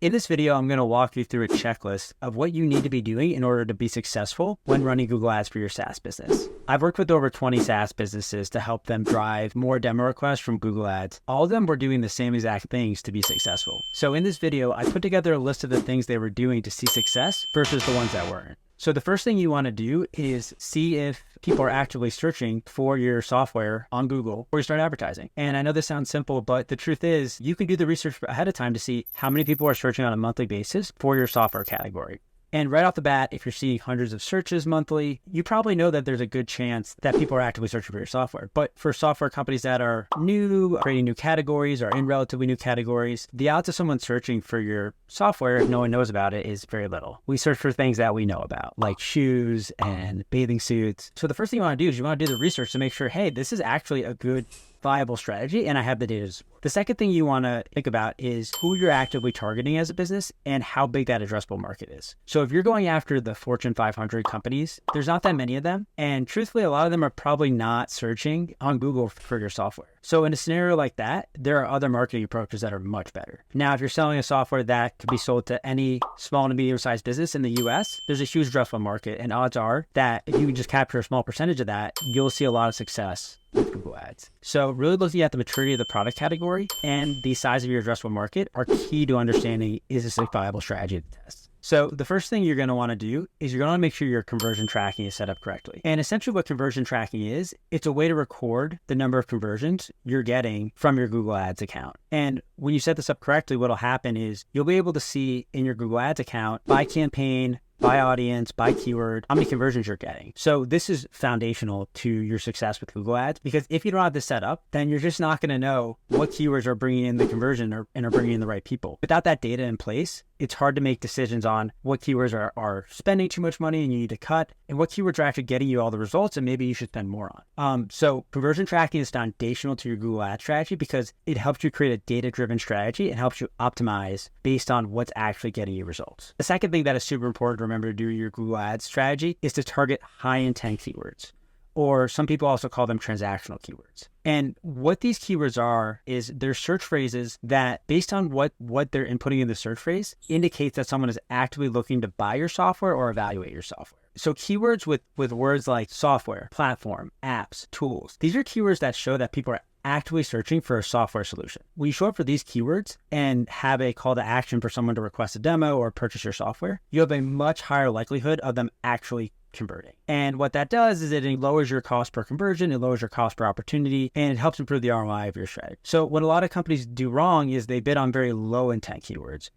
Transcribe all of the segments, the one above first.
In this video, I'm going to walk you through a checklist of what you need to be doing in order to be successful when running Google Ads for your SaaS business. I've worked with over 20 SaaS businesses to help them drive more demo requests from Google Ads. All of them were doing the same exact things to be successful. So in this video, I put together a list of the things they were doing to see success versus the ones that weren't. So the first thing you want to do is see if people are actively searching for your software on Google before you start advertising. And I know this sounds simple, but the truth is you can do the research ahead of time to see how many people are searching on a monthly basis for your software category. And right off the bat, if you're seeing hundreds of searches monthly, you probably know that there's a good chance that people are actively searching for your software. But for software companies that are new, creating new categories or in relatively new categories, the odds of someone searching for your software, if no one knows about it, is very little. We search for things that we know about, like shoes and bathing suits. So the first thing you want to do is you want to do the research to make sure, hey, this is actually a good, viable strategy, and I have the data to support. The second thing you want to think about is who you're actively targeting as a business and how big that addressable market is. So if you're going after the Fortune 500 companies, there's not that many of them. And truthfully, a lot of them are probably not searching on Google for your software. So in a scenario like that, there are other marketing approaches that are much better. Now, if you're selling a software that could be sold to any small to medium-sized business in the US, there's a huge addressable market, and odds are that if you can just capture a small percentage of that, you'll see a lot of success with Google Ads. So really looking at the maturity of the product category and the size of your addressable market are key to understanding, is this a viable strategy to test? So the first thing you're going to want to do is you're going to make sure your conversion tracking is set up correctly. And essentially what conversion tracking is, it's a way to record the number of conversions you're getting from your Google Ads account. And when you set this up correctly, what'll happen is you'll be able to see in your Google Ads account by campaign, by audience, by keyword, how many conversions you're getting. So this is foundational to your success with Google Ads, because if you don't have this set up, then you're just not going to know what keywords are bringing in the conversion and are bringing in the right people. Without that data in place, it's hard to make decisions on what keywords are spending too much money and you need to cut, and what keywords are actually getting you all the results and maybe you should spend more on. So conversion tracking is foundational to your Google Ads strategy because it helps you create a data-driven strategy and helps you optimize based on what's actually getting you results. The second thing that is super important to remember to do your Google Ads strategy is to target high-intent keywords, or some people also call them transactional keywords. And what these keywords are is they're search phrases that, based on what they're inputting in the search phrase, indicates that someone is actively looking to buy your software or evaluate your software. So keywords with words like software, platform, apps, tools, these are keywords that show that people are actively searching for a software solution. When you show up for these keywords and have a call to action for someone to request a demo or purchase your software, you have a much higher likelihood of them actually converting. And what that does is it lowers your cost per conversion, it lowers your cost per opportunity, and it helps improve the ROI of your strategy. So what a lot of companies do wrong is they bid on very low intent keywords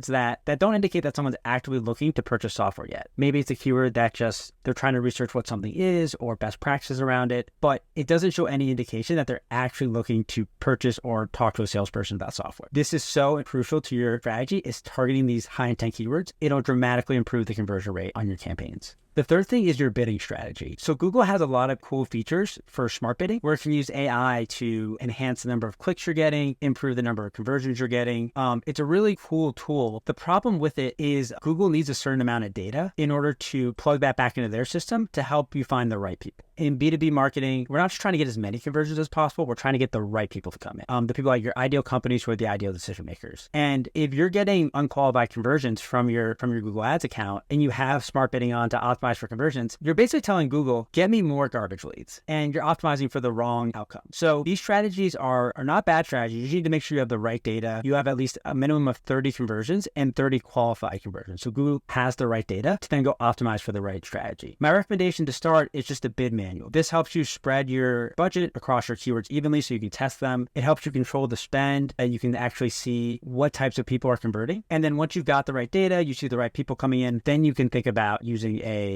that don't indicate that someone's actively looking to purchase software yet. Maybe it's a keyword that just they're trying to research what something is or best practices around it, but it doesn't show any indication that they're actually looking to purchase or talk to a salesperson about software. This is so crucial to your strategy, is targeting these high intent keywords. It'll dramatically improve the conversion rate on your campaigns. The third thing is your bidding strategy. So Google has a lot of cool features for smart bidding, where it can use AI to enhance the number of clicks you're getting, improve the number of conversions you're getting. It's a really cool tool. The problem with it is Google needs a certain amount of data in order to plug that back into their system to help you find the right people. In B2B marketing, we're not just trying to get as many conversions as possible. We're trying to get the right people to come in. The people like your ideal companies who are the ideal decision makers. And if you're getting unqualified conversions from your Google Ads account and you have smart bidding on to optimize for conversions, you're basically telling Google, get me more garbage leads, and you're optimizing for the wrong outcome. So these strategies are not bad strategies. You need to make sure you have the right data. You have at least a minimum of 30 conversions and 30 qualified conversions. So Google has the right data to then go optimize for the right strategy. My recommendation to start is just a bid manual. This helps you spread your budget across your keywords evenly so you can test them. It helps you control the spend and you can actually see what types of people are converting. And then once you've got the right data, you see the right people coming in, then you can think about using a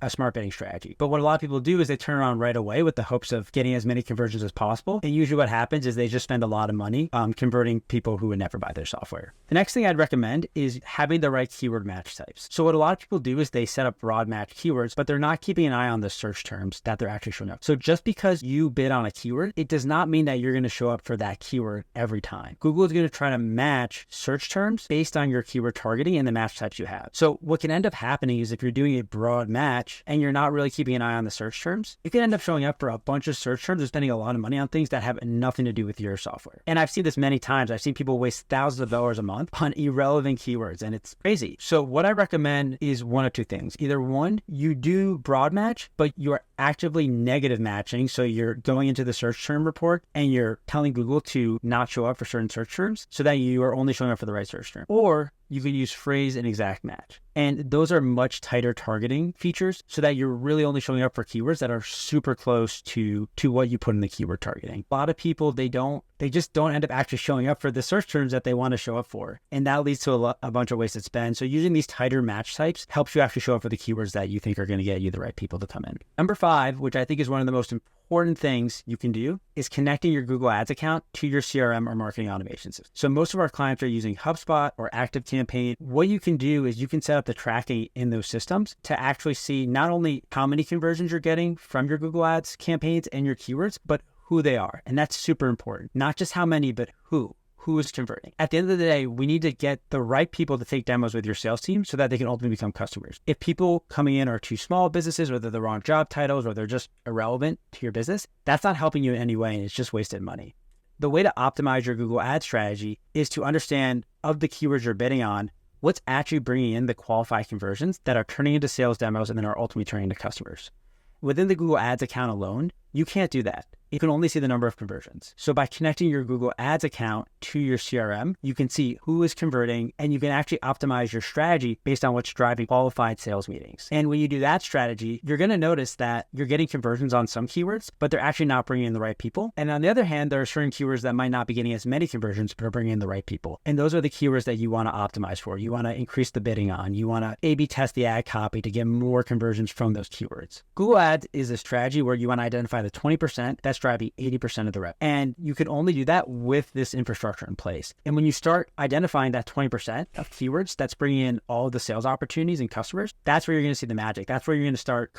smart bidding strategy. But what a lot of people do is they turn around right away with the hopes of getting as many conversions as possible. And usually what happens is they just spend a lot of money converting people who would never buy their software. The next thing I'd recommend is having the right keyword match types. So what a lot of people do is they set up broad match keywords, but they're not keeping an eye on the search terms that they're actually showing up. So just because you bid on a keyword, it does not mean that you're going to show up for that keyword every time. Google is going to try to match search terms based on your keyword targeting and the match types you have. So what can end up happening is if you're doing a broad match and you're not really keeping an eye on the search terms, you can end up showing up for a bunch of search terms and spending a lot of money on things that have nothing to do with your software. And I've seen this many times. I've seen people waste thousands of dollars a month on irrelevant keywords, and it's crazy. So what I recommend is one of two things. Either one, you do broad match, but you're actively negative matching. So you're going into the search term report and you're telling Google to not show up for certain search terms so that you are only showing up for the right search term. Or you could use phrase and exact match. And those are much tighter targeting features so that you're really only showing up for keywords that are super close to what you put in the keyword targeting. A lot of people, they just don't end up actually showing up for the search terms that they want to show up for. And that leads to a bunch of wasted spend. So using these tighter match types helps you actually show up for the keywords that you think are going to get you the right people to come in. Number 5, which I think is one of the most important things you can do, is connecting your Google Ads account to your CRM or marketing automation system. So most of our clients are using HubSpot or ActiveCampaign. What you can do is you can set up the tracking in those systems to actually see not only how many conversions you're getting from your Google Ads campaigns and your keywords, but who they are. And that's super important. Not just how many, but who is converting. At the end of the day, we need to get the right people to take demos with your sales team so that they can ultimately become customers. If people coming in are too small businesses, or they're the wrong job titles, or they're just irrelevant to your business, that's not helping you in any way, and it's just wasted money. The way to optimize your Google Ads strategy is to understand, of the keywords you're bidding on, what's actually bringing in the qualified conversions that are turning into sales demos and then are ultimately turning into customers. Within the Google Ads account alone, you can't do that. You can only see the number of conversions. So by connecting your Google Ads account to your CRM, you can see who is converting, and you can actually optimize your strategy based on what's driving qualified sales meetings. And when you do that strategy, you're going to notice that you're getting conversions on some keywords, but they're actually not bringing in the right people. And on the other hand, there are certain keywords that might not be getting as many conversions, but are bringing in the right people. And those are the keywords that you want to optimize for. You want to increase the bidding on. You want to A/B test the ad copy to get more conversions from those keywords. Google Ads is a strategy where you want to identify the 20% that's driving 80% of the revenue. And you can only do that with this infrastructure in place. And when you start identifying that 20% of keywords that's bringing in all of the sales opportunities and customers, that's where you're going to see the magic. That's where you're going to start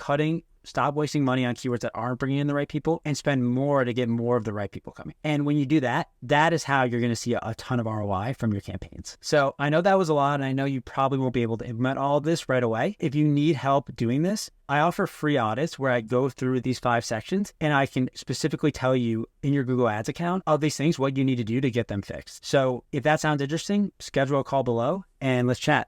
stop wasting money on keywords that aren't bringing in the right people, and spend more to get more of the right people coming. And when you do that, that is how you're going to see a ton of ROI from your campaigns. So I know that was a lot, and I know you probably won't be able to implement all of this right away. If you need help doing this, I offer free audits where I go through these 5 sections, and I can specifically tell you in your Google Ads account of these things, what you need to do to get them fixed. So if that sounds interesting, schedule a call below and let's chat.